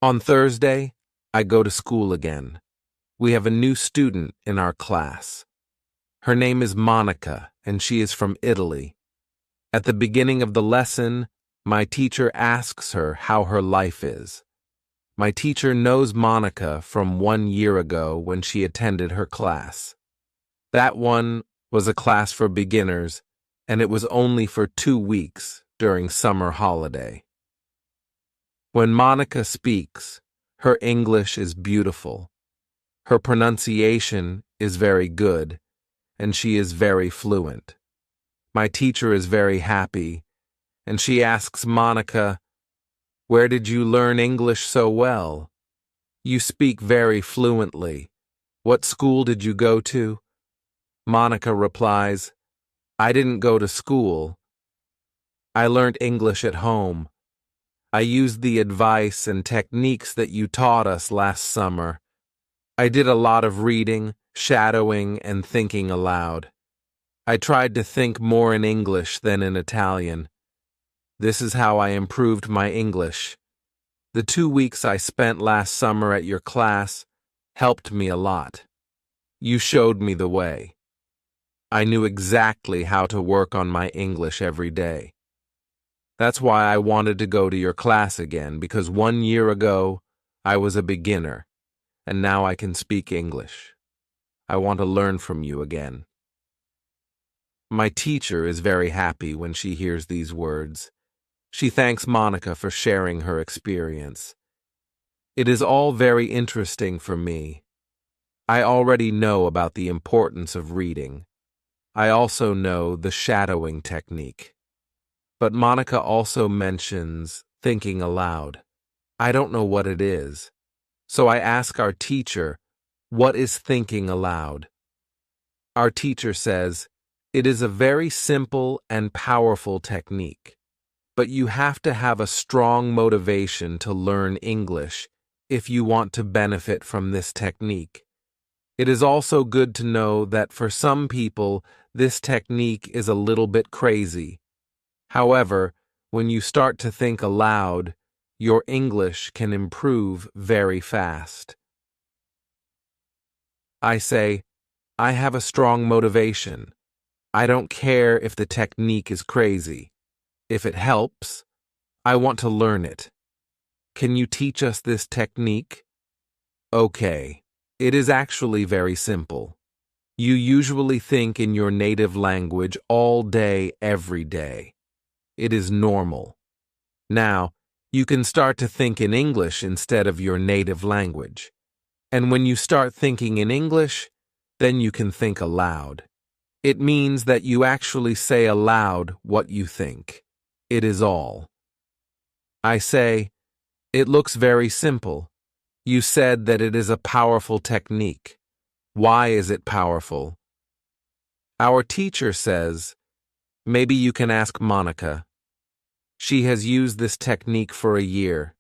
On Thursday, I go to school again. We have a new student in our class. Her name is Monica, and she is from Italy. At the beginning of the lesson, my teacher asks her how her life is. My teacher knows Monica from 1 year ago when she attended her class. That one was a class for beginners, and it was only for 2 weeks during summer holiday. When Monica speaks, her English is beautiful. Her pronunciation is very good, and she is very fluent. My teacher is very happy, and she asks Monica, "Where did you learn English so well? You speak very fluently. What school did you go to?" Monica replies, "I didn't go to school. I learned English at home. I used the advice and techniques that you taught us last summer. I did a lot of reading, shadowing, and thinking aloud. I tried to think more in English than in Italian. This is how I improved my English. The 2 weeks I spent last summer at your class helped me a lot. You showed me the way. I knew exactly how to work on my English every day. That's why I wanted to go to your class again, because 1 year ago I was a beginner, and now I can speak English. I want to learn from you again." My teacher is very happy when she hears these words. She thanks Monica for sharing her experience. It is all very interesting for me. I already know about the importance of reading. I also know the shadowing technique. But Monica also mentions thinking aloud. I don't know what it is. So I ask our teacher, "What is thinking aloud?" Our teacher says, "It is a very simple and powerful technique, but you have to have a strong motivation to learn English if you want to benefit from this technique. It is also good to know that for some people, this technique is a little bit crazy. However, when you start to think aloud, your English can improve very fast." I say, "I have a strong motivation. I don't care if the technique is crazy. If it helps, I want to learn it. Can you teach us this technique?" Okay, it is actually very simple. You usually think in your native language all day, every day. It is normal. Now, you can start to think in English instead of your native language. And when you start thinking in English, then you can think aloud. It means that you actually say aloud what you think. It is all. I say, "It looks very simple. You said that it is a powerful technique. Why is it powerful?" Our teacher says, "Maybe you can ask Monica. She has used this technique for a year.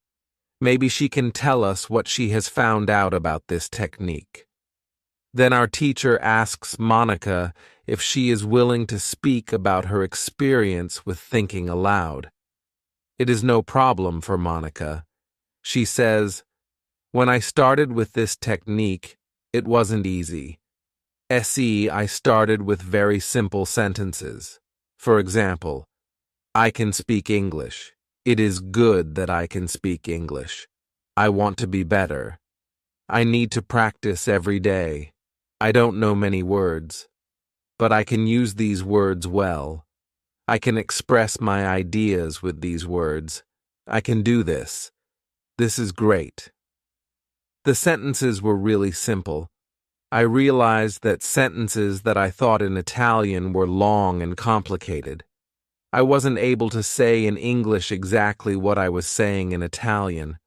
Maybe she can tell us what she has found out about this technique." Then our teacher asks Monica if she is willing to speak about her experience with thinking aloud. It is no problem for Monica. She says, "When I started with this technique, it wasn't easy. I started with very simple sentences. For example, I can speak English. It is good that I can speak English. I want to be better. I need to practice every day. I don't know many words, but I can use these words well. I can express my ideas with these words. I can do this. This is great." The sentences were really simple. I realized that sentences that I thought in Italian were long and complicated. I wasn't able to say in English exactly what I was saying in Italian.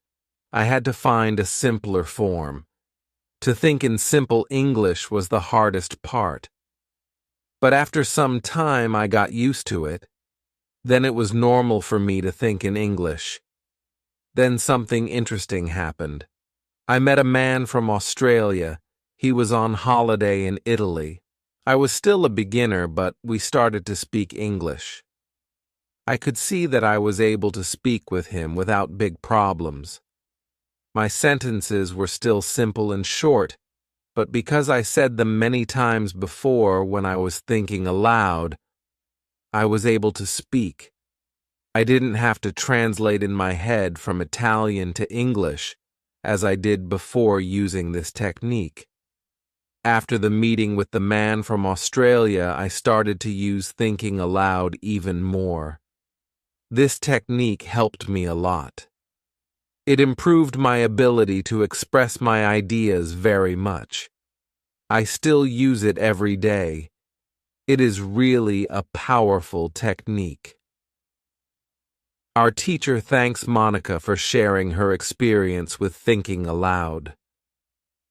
I had to find a simpler form. To think in simple English was the hardest part. But after some time I got used to it. Then it was normal for me to think in English. Then something interesting happened. I met a man from Australia. He was on holiday in Italy. I was still a beginner, but we started to speak English. I could see that I was able to speak with him without big problems. My sentences were still simple and short, but because I said them many times before when I was thinking aloud, I was able to speak. I didn't have to translate in my head from Italian to English, as I did before using this technique. After the meeting with the man from Australia, I started to use thinking aloud even more. This technique helped me a lot. It improved my ability to express my ideas very much. I still use it every day. It is really a powerful technique. Our teacher thanks Monica for sharing her experience with thinking aloud.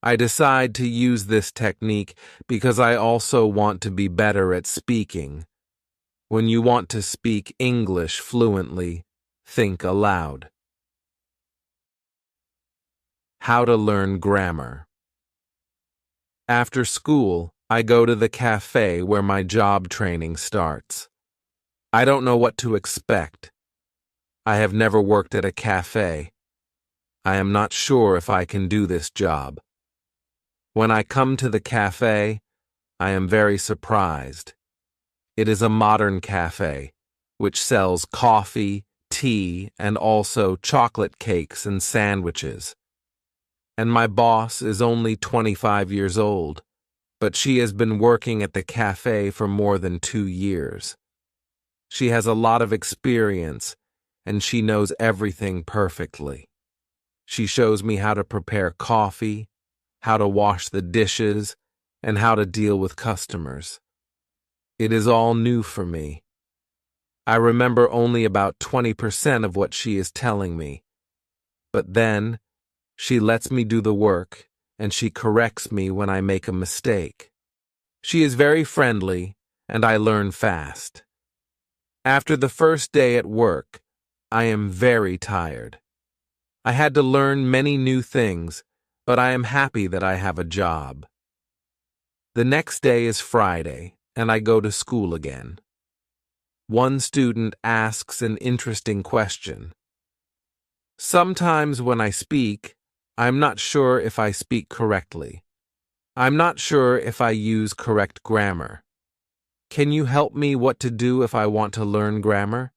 I decide to use this technique because I also want to be better at speaking. When you want to speak English fluently, think aloud. How to learn grammar. After school, I go to the cafe where my job training starts. I don't know what to expect. I have never worked at a cafe. I am not sure if I can do this job. When I come to the cafe, I am very surprised. It is a modern cafe, which sells coffee, tea, and also chocolate cakes and sandwiches. And my boss is only 25 years old, but she has been working at the cafe for more than 2 years. She has a lot of experience, and she knows everything perfectly. She shows me how to prepare coffee, how to wash the dishes, and how to deal with customers. It is all new for me. I remember only about 20% of what she is telling me. But then, she lets me do the work, and she corrects me when I make a mistake. She is very friendly, and I learn fast. After the first day at work, I am very tired. I had to learn many new things, but I am happy that I have a job. The next day is Friday, and I go to school again. One student asks an interesting question. Sometimes when I speak, I'm not sure if I speak correctly. I'm not sure if I use correct grammar. Can you help me what to do if I want to learn grammar?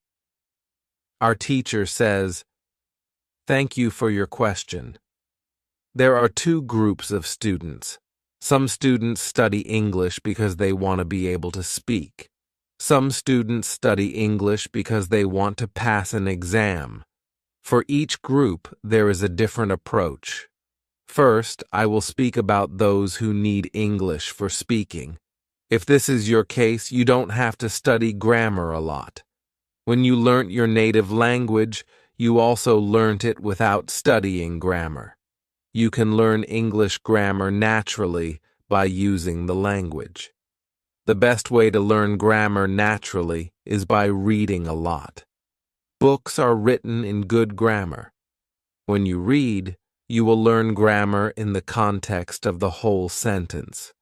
Our teacher says, "Thank you for your question." There are 2 groups of students. Some students study English because they want to be able to speak. Some students study English because they want to pass an exam. For each group, there is a different approach. First, I will speak about those who need English for speaking. If this is your case, you don't have to study grammar a lot. When you learnt your native language, you also learnt it without studying grammar. You can learn English grammar naturally by using the language. The best way to learn grammar naturally is by reading a lot. Books are written in good grammar. When you read, you will learn grammar in the context of the whole sentence.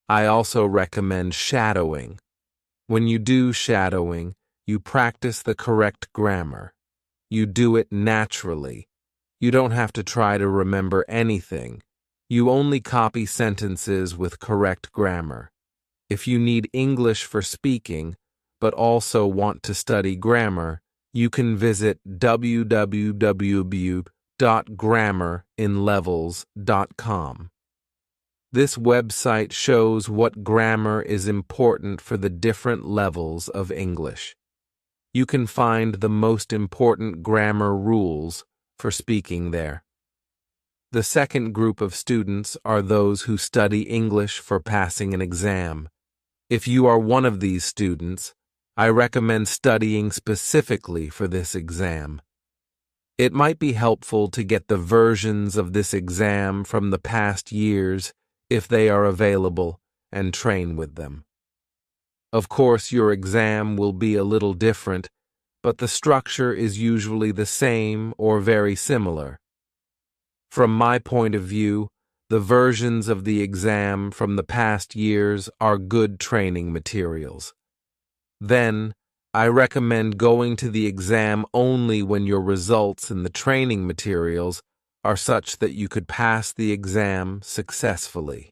I also recommend shadowing. When you do shadowing, you practice the correct grammar. You do it naturally. You don't have to try to remember anything. You only copy sentences with correct grammar. If you need English for speaking, but also want to study grammar, you can visit www.grammarinlevels.com. This website shows what grammar is important for the different levels of English. You can find the most important grammar rules for speaking there. The second group of students are those who study English for passing an exam. If you are one of these students, I recommend studying specifically for this exam. It might be helpful to get the versions of this exam from the past years if they are available and train with them. Of course, your exam will be a little different, but the structure is usually the same or very similar. From my point of view, the versions of the exam from the past years are good training materials. Then, I recommend going to the exam only when your results in the training materials are such that you could pass the exam successfully.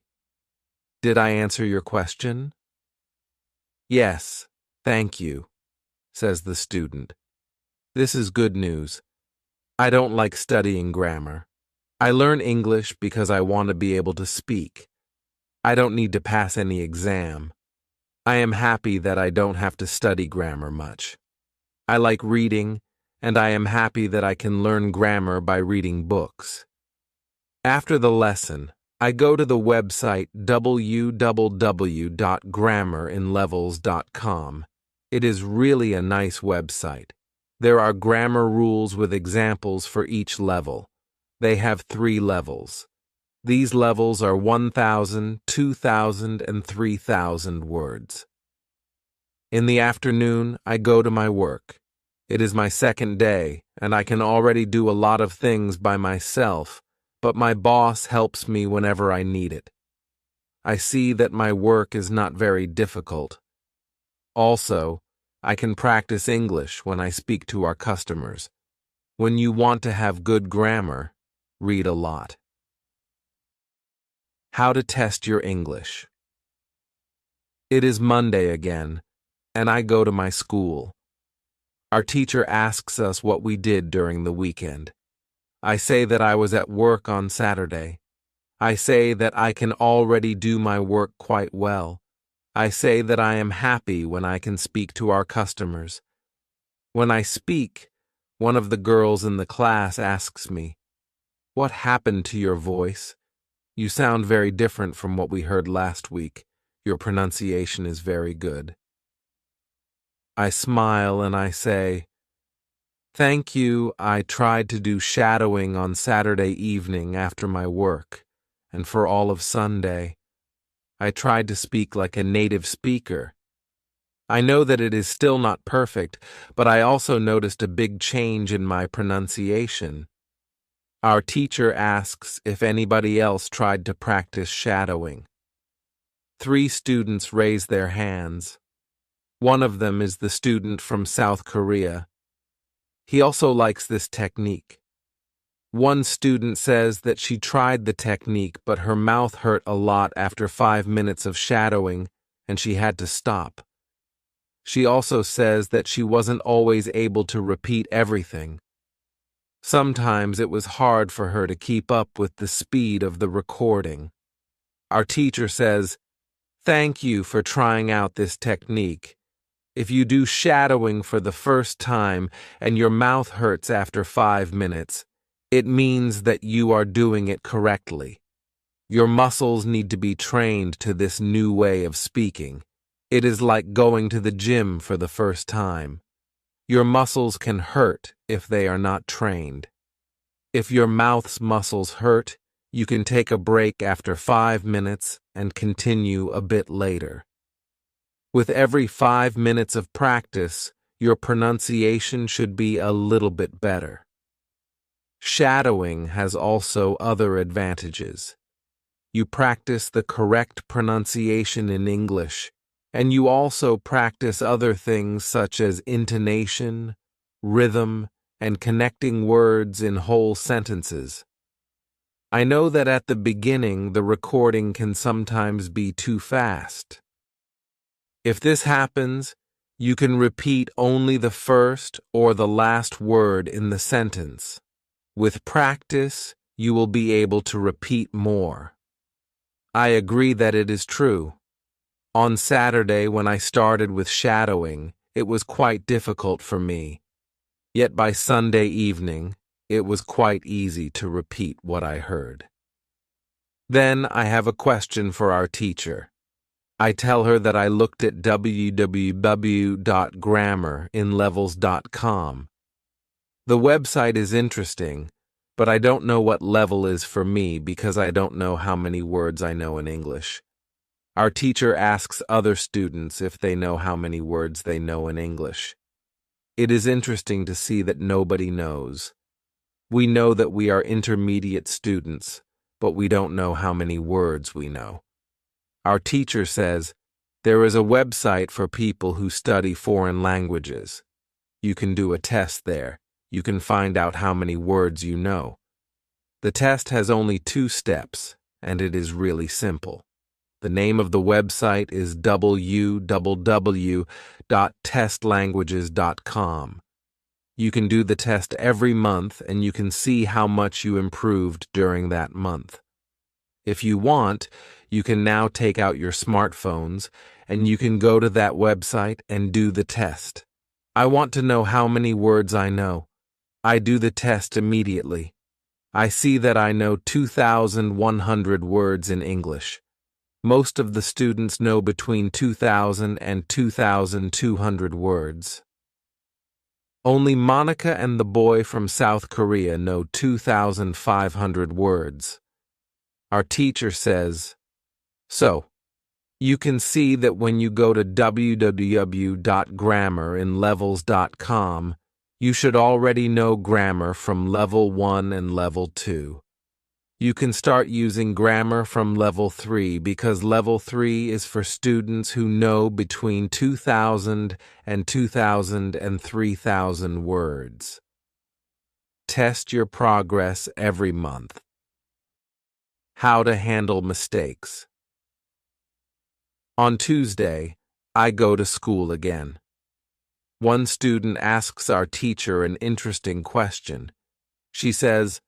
Did I answer your question? Yes, thank you, says the student. This is good news. I don't like studying grammar. I learn English because I want to be able to speak. I don't need to pass any exam. I am happy that I don't have to study grammar much. I like reading, and I am happy that I can learn grammar by reading books. After the lesson, I go to the website www.grammerinlevels.com. It is really a nice website. There are grammar rules with examples for each level. They have 3 levels. These levels are 1,000, 2,000, and 3,000 words. In the afternoon, I go to my work. It is my second day, and I can already do a lot of things by myself, but my boss helps me whenever I need it. I see that my work is not very difficult. Also, I can practice English when I speak to our customers. When you want to have good grammar, read a lot. How to test your English. It is Monday again, and I go to my school. Our teacher asks us what we did during the weekend. I say that I was at work on Saturday. I say that I can already do my work quite well. I say that I am happy when I can speak to our customers. When I speak, one of the girls in the class asks me, "What happened to your voice? You sound very different from what we heard last week. Your pronunciation is very good." I smile and I say, "Thank you. I tried to do shadowing on Saturday evening after my work, and for all of Sunday. I tried to speak like a native speaker. I know that it is still not perfect, but I also noticed a big change in my pronunciation." Our teacher asks if anybody else tried to practice shadowing. 3 students raise their hands. One of them is the student from South Korea. He also likes this technique. One student says that she tried the technique, but her mouth hurt a lot after 5 minutes of shadowing, and she had to stop. She also says that she wasn't always able to repeat everything. Sometimes it was hard for her to keep up with the speed of the recording. Our teacher says, "Thank you for trying out this technique. If you do shadowing for the first time and your mouth hurts after 5 minutes, it means that you are doing it correctly. Your muscles need to be trained to this new way of speaking. It is like going to the gym for the first time. Your muscles can hurt if they are not trained. If your mouth's muscles hurt, you can take a break after 5 minutes and continue a bit later. With every 5 minutes of practice, your pronunciation should be a little bit better." Shadowing has also other advantages. You practice the correct pronunciation in English, and you also practice other things such as intonation, rhythm, and connecting words in whole sentences. I know that at the beginning the recording can sometimes be too fast. If this happens, you can repeat only the first or the last word in the sentence. With practice, you will be able to repeat more. I agree that it is true. On Saturday, when I started with shadowing, it was quite difficult for me. Yet by Sunday evening, it was quite easy to repeat what I heard. Then I have a question for our teacher. I tell her that I looked at www.grammerinlevels.com. The website is interesting, but I don't know what level is for me because I don't know how many words I know in English. Our teacher asks other students if they know how many words they know in English. It is interesting to see that nobody knows. We know that we are intermediate students, but we don't know how many words we know. Our teacher says, "There is a website for people who study foreign languages. You can do a test there. You can find out how many words you know." The test has only 2 steps, and it is really simple. The name of the website is www.testlanguages.com. You can do the test every month, and you can see how much you improved during that month. If you want, you can now take out your smartphones, and you can go to that website and do the test. I want to know how many words I know. I do the test immediately. I see that I know 2,100 words in English. Most of the students know between 2,000 and 2,200 words. Only Monica and the boy from South Korea know 2,500 words. Our teacher says, "So, you can see that when you go to www.grammerinlevels.com, you should already know grammar from level 1 and level 2. You can start using grammar from level 3 because level 3 is for students who know between 2,000 and 2,000 and 3,000 words. Test your progress every month. How to handle mistakes. On Tuesday, I go to school again. One student asks our teacher an interesting question. She says,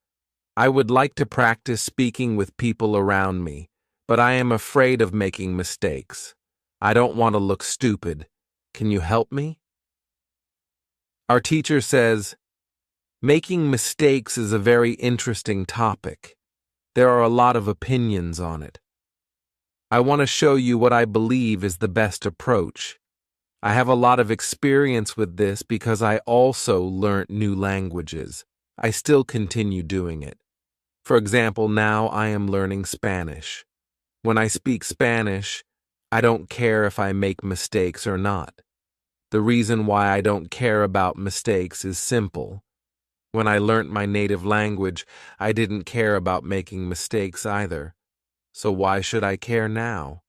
"I would like to practice speaking with people around me, but I am afraid of making mistakes. I don't want to look stupid. Can you help me?" Our teacher says, "Making mistakes is a very interesting topic. There are a lot of opinions on it. I want to show you what I believe is the best approach. I have a lot of experience with this because I also learnt new languages. I still continue doing it. For example, now I am learning Spanish. When I speak Spanish, I don't care if I make mistakes or not. The reason why I don't care about mistakes is simple. When I learnt my native language, I didn't care about making mistakes either. So why should I care now?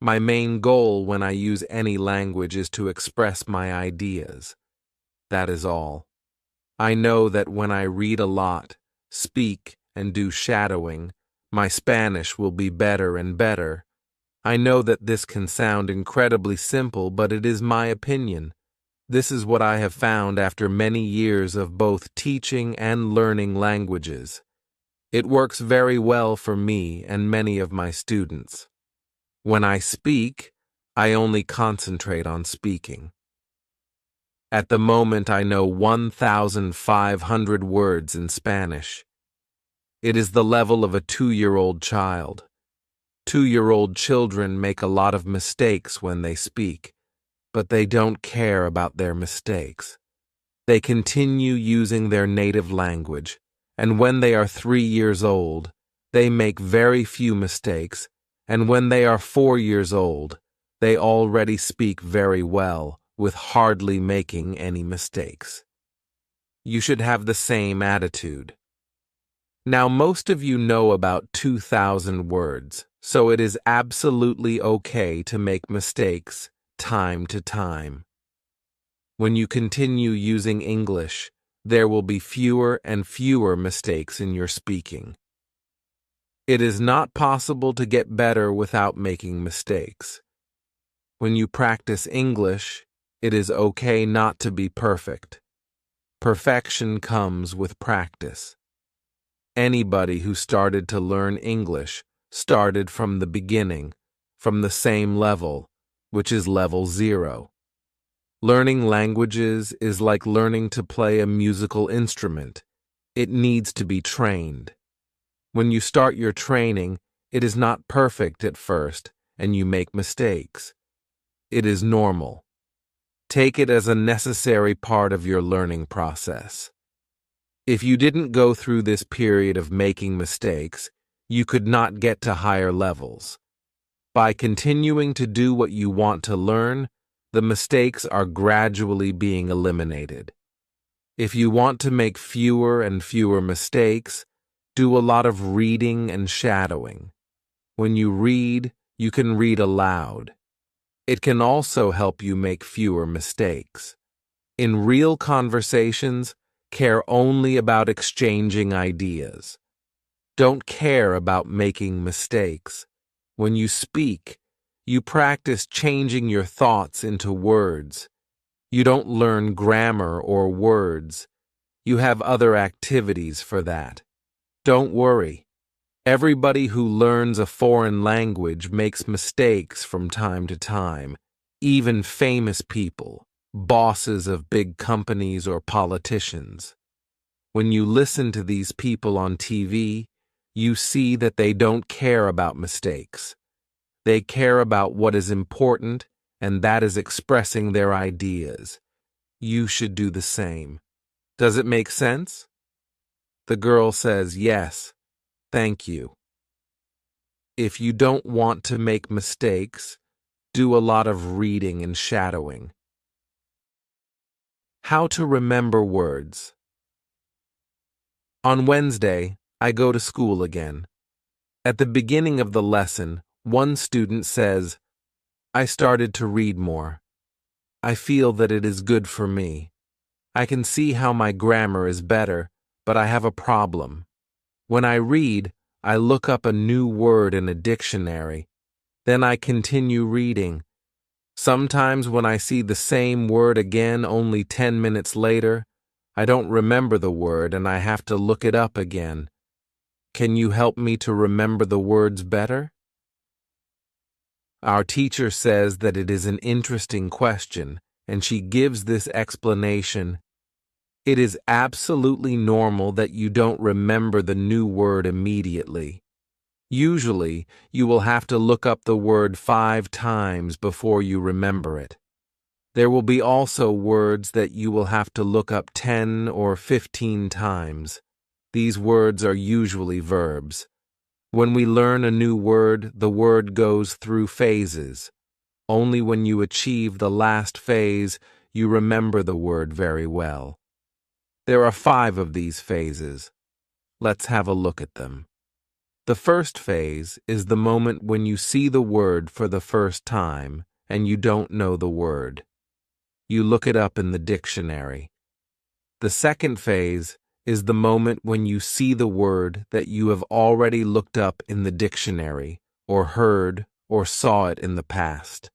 My main goal when I use any language is to express my ideas. That is all. I know that when I read a lot, speak, and do shadowing, my Spanish will be better and better. I know that this can sound incredibly simple, but it is my opinion. This is what I have found after many years of both teaching and learning languages. It works very well for me and many of my students. When I speak, I only concentrate on speaking. At the moment, I know 1,500 words in Spanish. It is the level of a 2-year-old child. 2-year-old children make a lot of mistakes when they speak, but they don't care about their mistakes. They continue using their native language, and when they are 3 years old, they make very few mistakes, and when they are 4 years old, they already speak very well, with hardly making any mistakes. You should have the same attitude. Now, most of you know about 2,000 words, so it is absolutely okay to make mistakes time to time. When you continue using English, there will be fewer and fewer mistakes in your speaking. It is not possible to get better without making mistakes. When you practice English, it is okay not to be perfect. Perfection comes with practice. Anybody who started to learn English started from the beginning, from the same level, which is level 0. Learning languages is like learning to play a musical instrument. It needs to be trained. When you start your training, it is not perfect at first, and you make mistakes. It is normal. Take it as a necessary part of your learning process. If you didn't go through this period of making mistakes, you could not get to higher levels. By continuing to do what you want to learn, the mistakes are gradually being eliminated. If you want to make fewer and fewer mistakes, do a lot of reading and shadowing. When you read, you can read aloud. It can also help you make fewer mistakes. In real conversations, care only about exchanging ideas. don't care about making mistakes. When you speak, you practice changing your thoughts into words. You don't learn grammar or words. You have other activities for that. Don't worry. Everybody who learns a foreign language makes mistakes from time to time, even famous people, bosses of big companies or politicians. When you listen to these people on TV, you see that they don't care about mistakes. They care about what is important, and that is expressing their ideas. You should do the same. Does it make sense? The girl says, yes, thank you. If you don't want to make mistakes, do a lot of reading and shadowing. How to remember words. On Wednesday, I go to school again. At the beginning of the lesson, one student says, I started to read more. I feel that it is good for me. I can see how my grammar is better, but I have a problem. When I read, I look up a new word in a dictionary. Then I continue reading. Sometimes when I see the same word again only 10 minutes later, I don't remember the word and I have to look it up again. Can you help me to remember the words better? Our teacher says that it is an interesting question, and she gives this explanation. It is absolutely normal that you don't remember the new word immediately. Usually, you will have to look up the word 5 times before you remember it. There will be also words that you will have to look up 10 or 15 times. These words are usually verbs. When we learn a new word, the word goes through phases. Only when you achieve the last phase, you remember the word very well. There are 5 of these phases. Let's have a look at them. The first phase is the moment when you see the word for the first time and you don't know the word. You look it up in the dictionary. The second phase is the moment when you see the word that you have already looked up in the dictionary, or heard, or saw it in the past.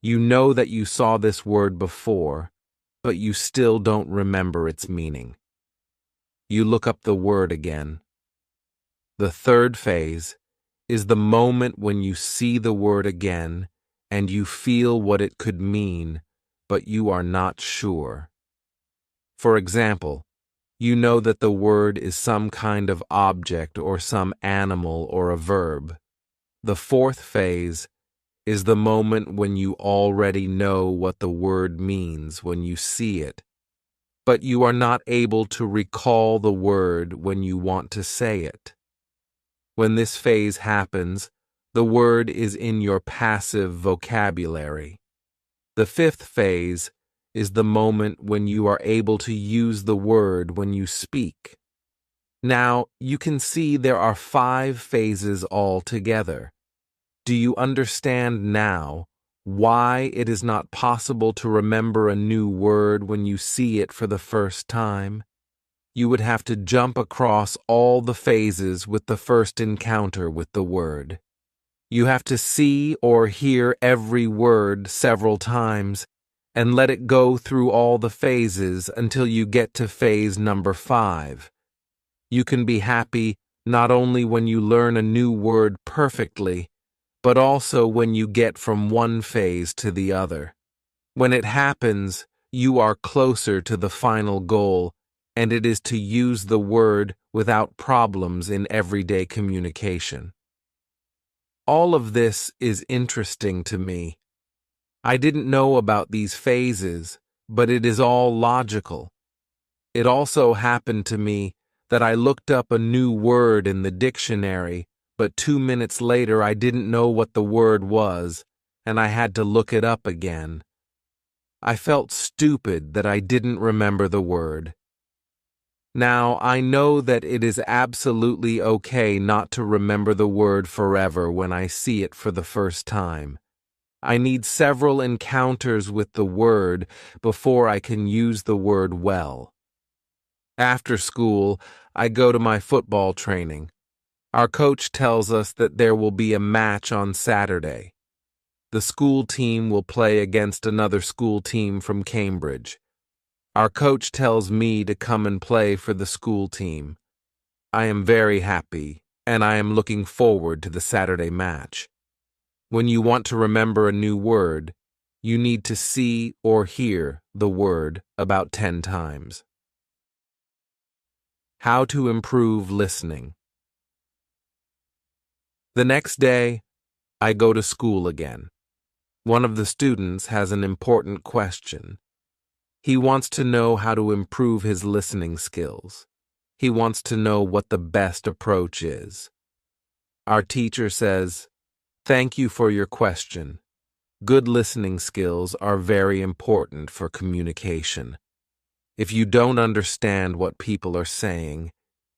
You know that you saw this word before, but you still don't remember its meaning. You look up the word again. The third phase is the moment when you see the word again and you feel what it could mean, but you are not sure. For example, you know that the word is some kind of object or some animal or a verb. The fourth phase is the moment when you already know what the word means when you see it, but you are not able to recall the word when you want to say it. When this phase happens, the word is in your passive vocabulary. The fifth phase is the moment when you are able to use the word when you speak. Now, you can see there are 5 phases altogether. Do you understand now why it is not possible to remember a new word when you see it for the first time? You would have to jump across all the phases with the first encounter with the word. You have to see or hear every word several times and let it go through all the phases until you get to phase number 5. You can be happy not only when you learn a new word perfectly, but also when you get from one phase to the other. When it happens, you are closer to the final goal, and it is to use the word without problems in everyday communication. All of this is interesting to me. I didn't know about these phases, but it is all logical. It also happened to me that I looked up a new word in the dictionary, but 2 minutes later I didn't know what the word was, and I had to look it up again. I felt stupid that I didn't remember the word. Now, I know that it is absolutely okay not to remember the word forever when I see it for the first time. I need several encounters with the word before I can use the word well. After school, I go to my football training. Our coach tells us that there will be a match on Saturday. The school team will play against another school team from Cambridge. Our coach tells me to come and play for the school team. I am very happy, and I am looking forward to the Saturday match. When you want to remember a new word, you need to see or hear the word about 10 times. How to improve listening. The next day, I go to school again. One of the students has an important question. He wants to know how to improve his listening skills. He wants to know what the best approach is. Our teacher says, "Thank you for your question. Good listening skills are very important for communication. If you don't understand what people are saying,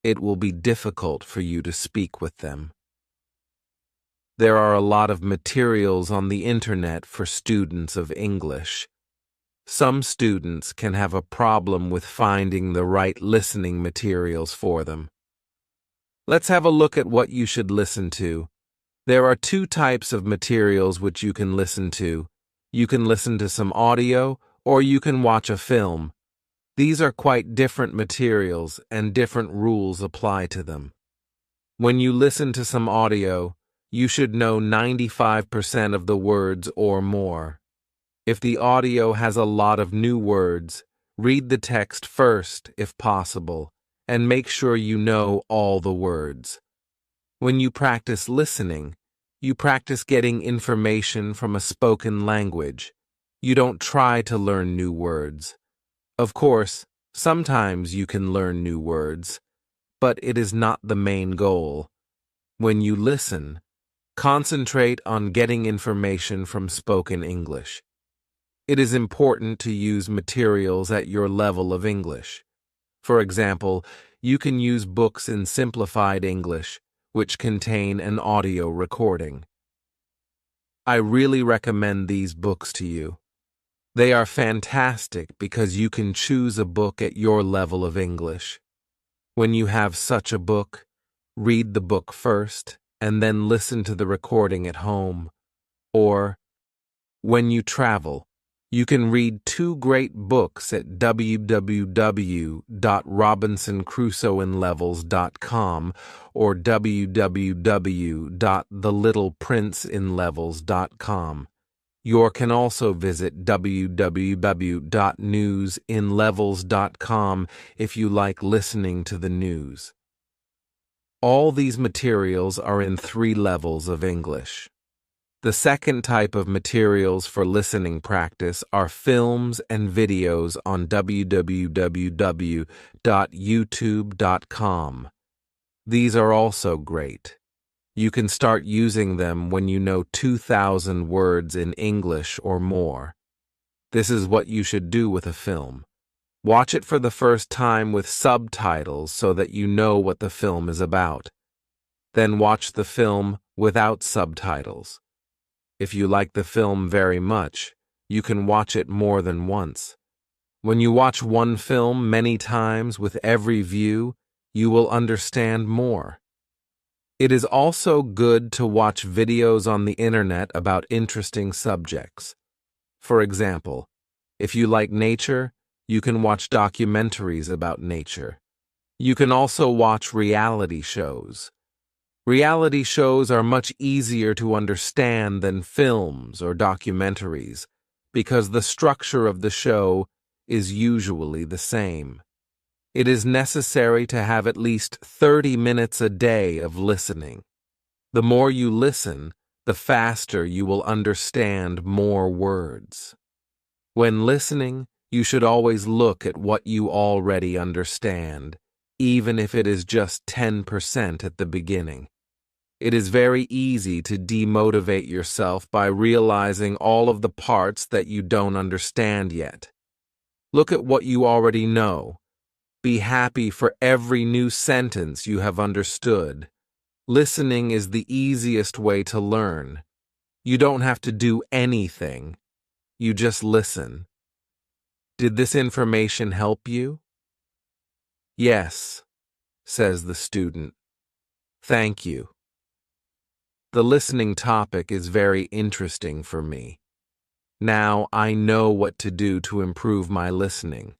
it will be difficult for you to speak with them." There are a lot of materials on the internet for students of English. Some students can have a problem with finding the right listening materials for them. Let's have a look at what you should listen to. There are 2 types of materials which you can listen to. You can listen to some audio, or you can watch a film. These are quite different materials, and different rules apply to them. When you listen to some audio, you should know 95% of the words or more. If the audio has a lot of new words, read the text first, if possible, and make sure you know all the words. When you practice listening, you practice getting information from a spoken language. You don't try to learn new words. Of course, sometimes you can learn new words, but it is not the main goal. When you listen, concentrate on getting information from spoken English. It is important to use materials at your level of English. For example, you can use books in simplified English, which contain an audio recording. I really recommend these books to you. They are fantastic because you can choose a book at your level of English. When you have such a book, read the book first and then listen to the recording at home. Or, when you travel, you can read 2 great books at www.robinsoncrusoeinlevels.com or www.thelittleprinceinlevels.com. You can also visit www.newsinlevels.com if you like listening to the news. All these materials are in 3 levels of English. The second type of materials for listening practice are films and videos on www.youtube.com. These are also great. You can start using them when you know 2,000 words in English or more. This is what you should do with a film. Watch it for the first time with subtitles so that you know what the film is about. Then watch the film without subtitles. If you like the film very much, you can watch it more than once. When you watch one film many times with every view, you will understand more. It is also good to watch videos on the internet about interesting subjects. For example, if you like nature, you can watch documentaries about nature. You can also watch reality shows. Reality shows are much easier to understand than films or documentaries because the structure of the show is usually the same. It is necessary to have at least 30 minutes a day of listening. The more you listen, the faster you will understand more words. When listening, you should always look at what you already understand, even if it is just 10% at the beginning. It is very easy to demotivate yourself by realizing all of the parts that you don't understand yet. Look at what you already know. Be happy for every new sentence you have understood. Listening is the easiest way to learn. You don't have to do anything. You just listen. Did this information help you? Yes, says the student. Thank you. The listening topic is very interesting for me. Now I know what to do to improve my listening.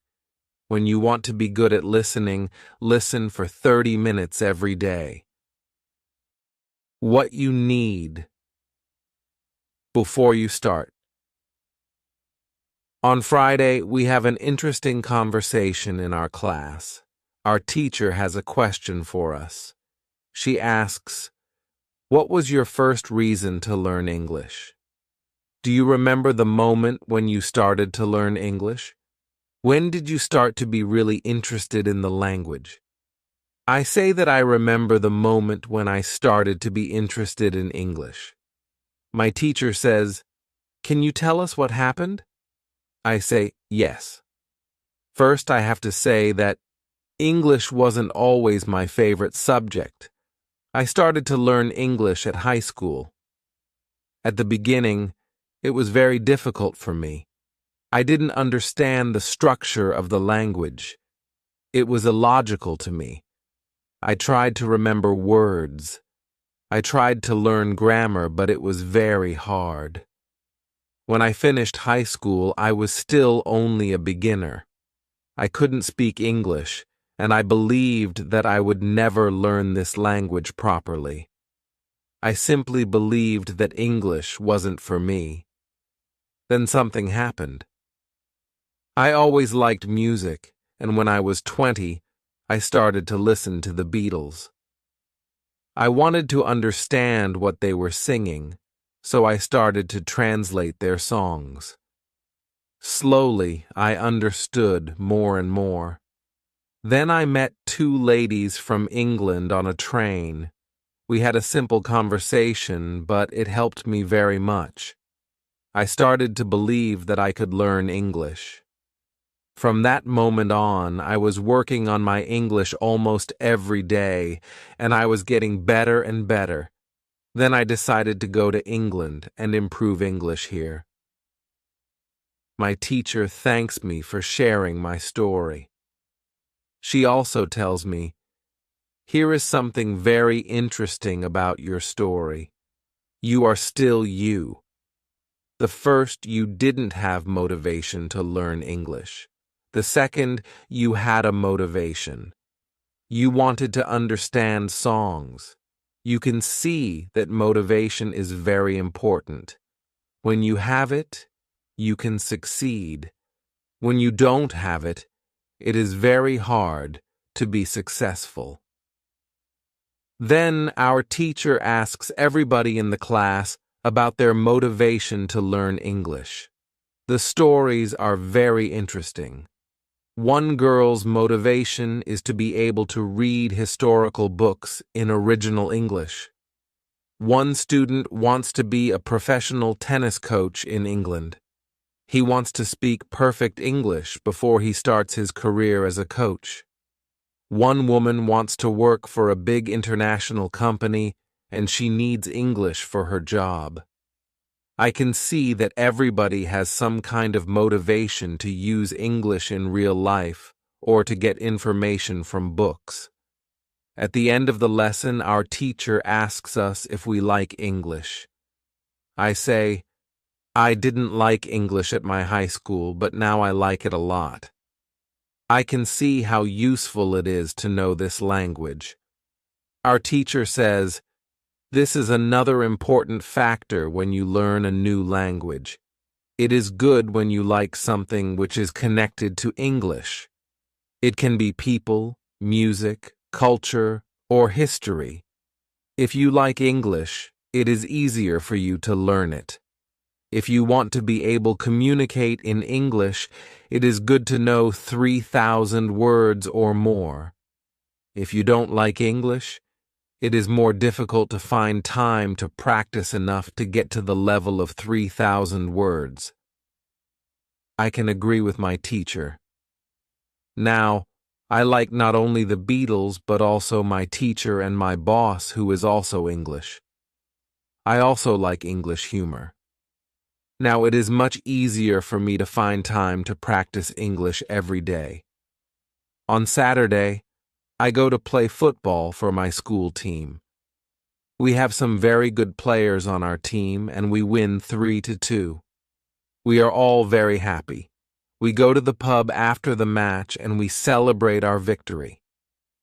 When you want to be good at listening, listen for 30 minutes every day. What you need before you start. On Friday, we have an interesting conversation in our class. Our teacher has a question for us. She asks, "What was your first reason to learn English?" Do you remember the moment when you started to learn English? When did you start to be really interested in the language? I say that I remember the moment when I started to be interested in English. My teacher says, "Can you tell us what happened?" I say, yes. First, I have to say that English wasn't always my favorite subject. I started to learn English at high school. At the beginning, it was very difficult for me. I didn't understand the structure of the language. It was illogical to me. I tried to remember words. I tried to learn grammar, but it was very hard. When I finished high school, I was still only a beginner. I couldn't speak English, and I believed that I would never learn this language properly. I simply believed that English wasn't for me. Then something happened. I always liked music, and when I was 20, I started to listen to the Beatles. I wanted to understand what they were singing, so I started to translate their songs. Slowly, I understood more and more. Then I met two ladies from England on a train. We had a simple conversation, but it helped me very much. I started to believe that I could learn English. From that moment on, I was working on my English almost every day, and I was getting better and better. Then I decided to go to England and improve English here. My teacher thanks me for sharing my story. She also tells me, "Here is something very interesting about your story. You are still you. The first, you didn't have motivation to learn English. The second, you had a motivation. You wanted to understand songs. You can see that motivation is very important. When you have it, you can succeed. When you don't have it, it is very hard to be successful." Then our teacher asks everybody in the class about their motivation to learn English. The stories are very interesting. One girl's motivation is to be able to read historical books in original English. One student wants to be a professional tennis coach in England. He wants to speak perfect English before he starts his career as a coach. One woman wants to work for a big international company, and she needs English for her job. I can see that everybody has some kind of motivation to use English in real life or to get information from books. At the end of the lesson, our teacher asks us if we like English. I say, "I didn't like English at my high school, but now I like it a lot. I can see how useful it is to know this language." Our teacher says, "This is another important factor when you learn a new language. It is good when you like something which is connected to English. It can be people, music, culture, or history. If you like English, it is easier for you to learn it. If you want to be able to communicate in English, it is good to know 3,000 words or more. If you don't like English, it is more difficult to find time to practice enough to get to the level of 3,000 words." I can agree with my teacher. Now, I like not only the Beatles, but also my teacher and my boss, who is also English. I also like English humor. Now, it is much easier for me to find time to practice English every day. On Saturday, I go to play football for my school team. We have some very good players on our team and we win 3-2. We are all very happy. We go to the pub after the match and we celebrate our victory.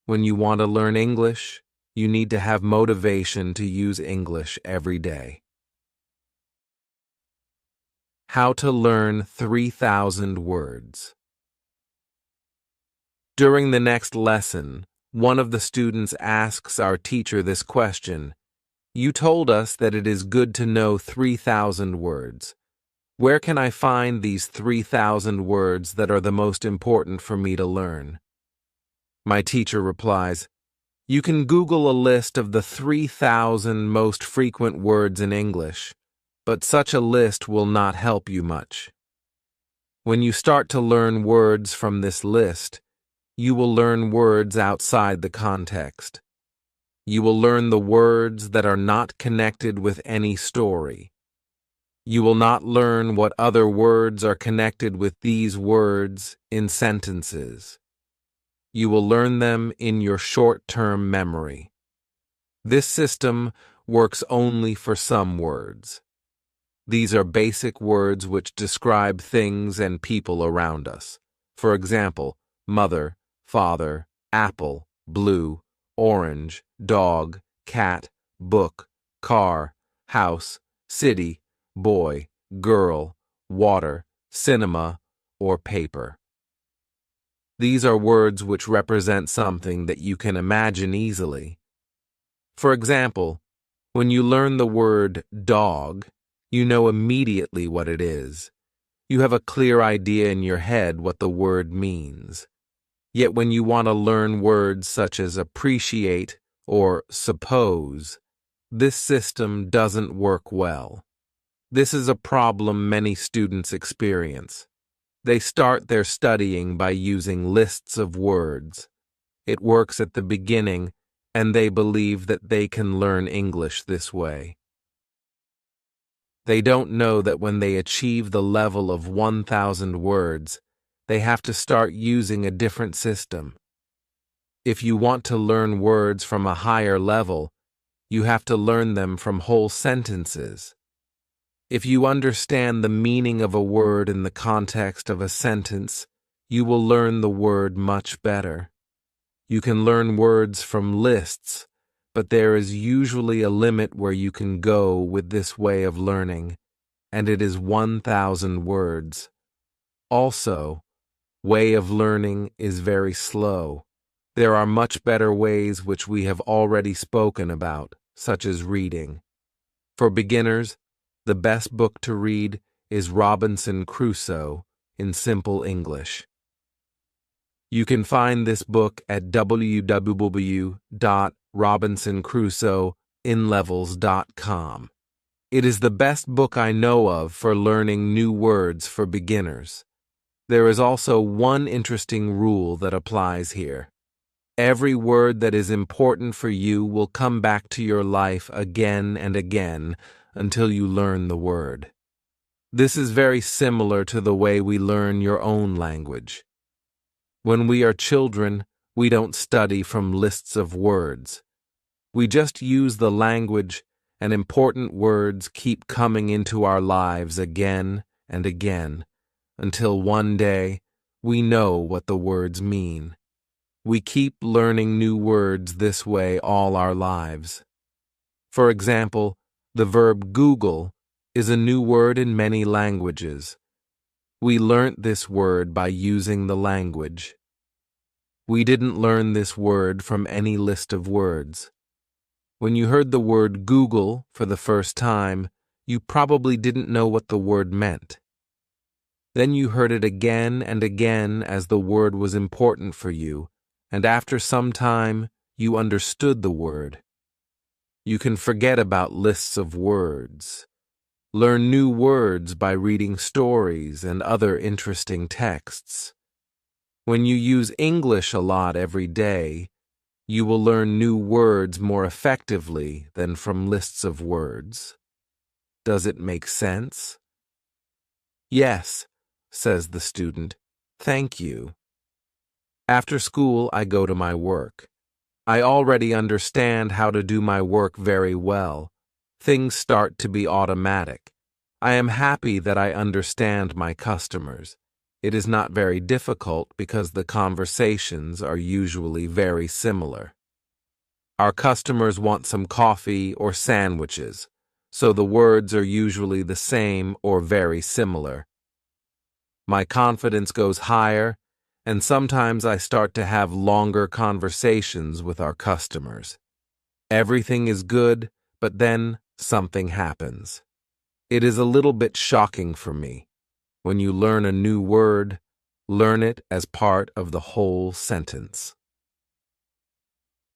When you want to learn English, you need to have motivation to use English every day. How to learn 3,000 words. During the next lesson, one of the students asks our teacher this question: "You told us that it is good to know 3,000 words. Where can I find these 3,000 words that are the most important for me to learn?" My teacher replies, "You can Google a list of the 3,000 most frequent words in English, but such a list will not help you much. When you start to learn words from this list, you will learn words outside the context. You will learn the words that are not connected with any story. You will not learn what other words are connected with these words in sentences. You will learn them in your short-term memory. This system works only for some words. These are basic words which describe things and people around us. For example, mother, father, apple, blue, orange, dog, cat, book, car, house, city, boy, girl, water, cinema, or paper. These are words which represent something that you can imagine easily. For example, when you learn the word dog, you know immediately what it is. You have a clear idea in your head what the word means. Yet when you want to learn words such as appreciate or suppose, this system doesn't work well. This is a problem many students experience. They start their studying by using lists of words. It works at the beginning, and they believe that they can learn English this way. They don't know that when they achieve the level of 1,000 words, they have to start using a different system. If you want to learn words from a higher level, you have to learn them from whole sentences. If you understand the meaning of a word in the context of a sentence, you will learn the word much better. You can learn words from lists, but there is usually a limit where you can go with this way of learning, and it is 1,000 words. Also, way of learning is very slow. There are much better ways which we have already spoken about, such as reading. For beginners, the best book to read is Robinson Crusoe in simple English. You can find this book at www.robinsoncrusoeinlevels.com. It is the best book I know of for learning new words for beginners. There is also one interesting rule that applies here. Every word that is important for you will come back to your life again and again until you learn the word. This is very similar to the way we learn your own language. When we are children, we don't study from lists of words. We just use the language, and important words keep coming into our lives again and again, until one day we know what the words mean. We keep learning new words this way all our lives. For example, the verb Google is a new word in many languages. We learnt this word by using the language. We didn't learn this word from any list of words. When you heard the word Google for the first time, you probably didn't know what the word meant. Then you heard it again and again as the word was important for you, and after some time, you understood the word. You can forget about lists of words. Learn new words by reading stories and other interesting texts. When you use English a lot every day, you will learn new words more effectively than from lists of words. Does it make sense? Yes, says the student. Thank you. After school, I go to my work. I already understand how to do my work very well. Things start to be automatic. I am happy that I understand my customers. It is not very difficult because the conversations are usually very similar. Our customers want some coffee or sandwiches, so the words are usually the same or very similar. My confidence goes higher, and sometimes I start to have longer conversations with our customers. Everything is good, but then something happens. It is a little bit shocking for me. When you learn a new word, learn it as part of the whole sentence.